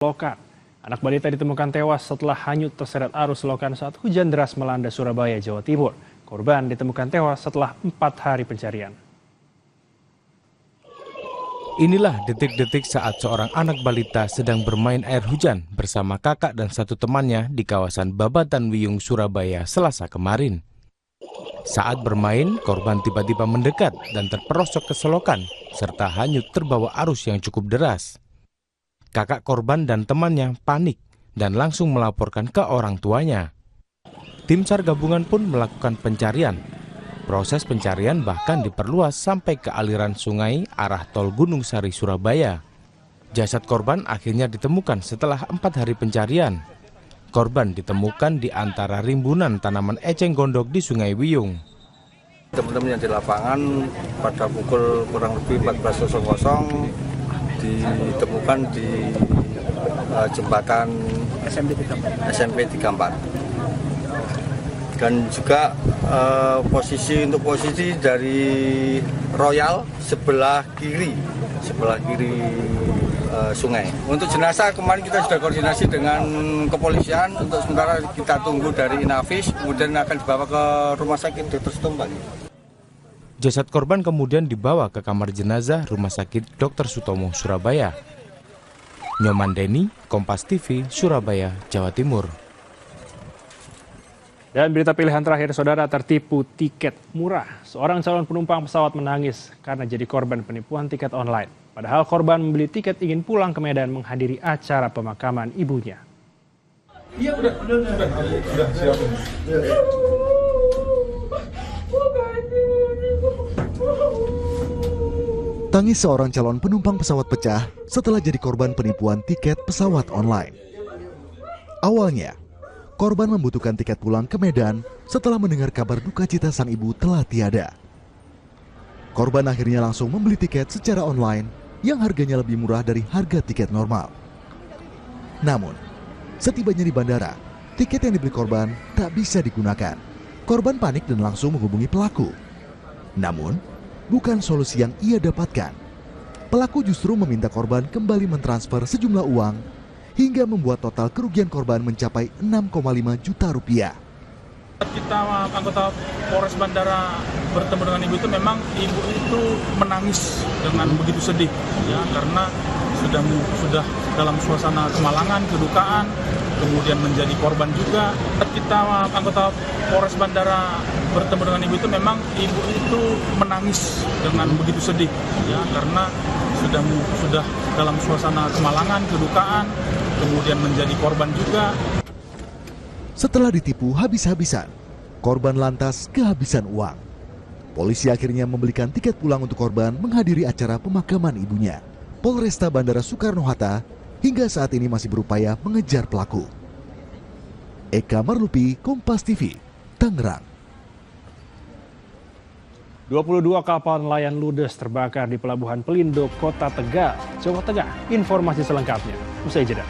Lokan. Anak balita ditemukan tewas setelah hanyut terseret arus lokan saat hujan deras melanda Surabaya, Jawa Timur. Korban ditemukan tewas setelah 4 hari pencarian. Inilah detik-detik saat seorang anak balita sedang bermain air hujan bersama kakak dan satu temannya di kawasan Babatan Wiyung, Surabaya, Selasa kemarin. Saat bermain, korban tiba-tiba mendekat dan terperosok ke selokan serta hanyut terbawa arus yang cukup deras. Kakak korban dan temannya panik dan langsung melaporkan ke orang tuanya. Tim SAR gabungan pun melakukan pencarian. Proses pencarian bahkan diperluas sampai ke aliran sungai arah tol Gunung Sari, Surabaya. Jasad korban akhirnya ditemukan setelah 4 hari pencarian. Korban ditemukan di antara rimbunan tanaman eceng gondok di Sungai Wiyung. Teman-teman yang di lapangan pada pukul kurang lebih 14.00 ditemukan di jembatan SMP 34. Dan juga posisi dari Royal sebelah kiri sungai. Untuk jenazah kemarin kita sudah koordinasi dengan kepolisian, untuk sementara kita tunggu dari Inavis, kemudian akan dibawa ke Rumah Sakit Dr. Sutomo. Jasad korban kemudian dibawa ke kamar jenazah Rumah Sakit Dr. Sutomo, Surabaya. Nyoman Denny, Kompas TV, Surabaya, Jawa Timur. Dan berita pilihan terakhir, saudara, tertipu tiket murah. Seorang calon penumpang pesawat menangis karena jadi korban penipuan tiket online. Padahal korban membeli tiket ingin pulang ke Medan menghadiri acara pemakaman ibunya. Iya, udah siap. Tangis seorang calon penumpang pesawat pecah setelah jadi korban penipuan tiket pesawat online. Awalnya, korban membutuhkan tiket pulang ke Medan setelah mendengar kabar duka cita sang ibu telah tiada. Korban akhirnya langsung membeli tiket secara online yang harganya lebih murah dari harga tiket normal. Namun, setibanya di bandara, tiket yang dibeli korban tak bisa digunakan. Korban panik dan langsung menghubungi pelaku. Namun, bukan solusi yang ia dapatkan. Pelaku justru meminta korban kembali mentransfer sejumlah uang hingga membuat total kerugian korban mencapai 6,5 juta rupiah. Kita anggota Polres Bandara bertemu dengan ibu itu, memang ibu itu menangis dengan begitu sedih ya, karena sudah dalam suasana kemalangan, kedukaan, kemudian menjadi korban juga. Kita anggota Polres Bandara bertemu dengan ibu itu, memang ibu itu menangis dengan begitu sedih ya, karena sudah dalam suasana kemalangan, kedukaan, kemudian menjadi korban juga. Setelah ditipu habis-habisan, korban lantas kehabisan uang. Polisi akhirnya membelikan tiket pulang untuk korban menghadiri acara pemakaman ibunya. Polresta Bandara Soekarno-Hatta hingga saat ini masih berupaya mengejar pelaku. Eka Marlupi, Kompas TV, Tangerang. 22 kapal nelayan ludes terbakar di Pelabuhan Pelindo, Kota Tegal, Jawa Tengah. Informasi selengkapnya usai jeda.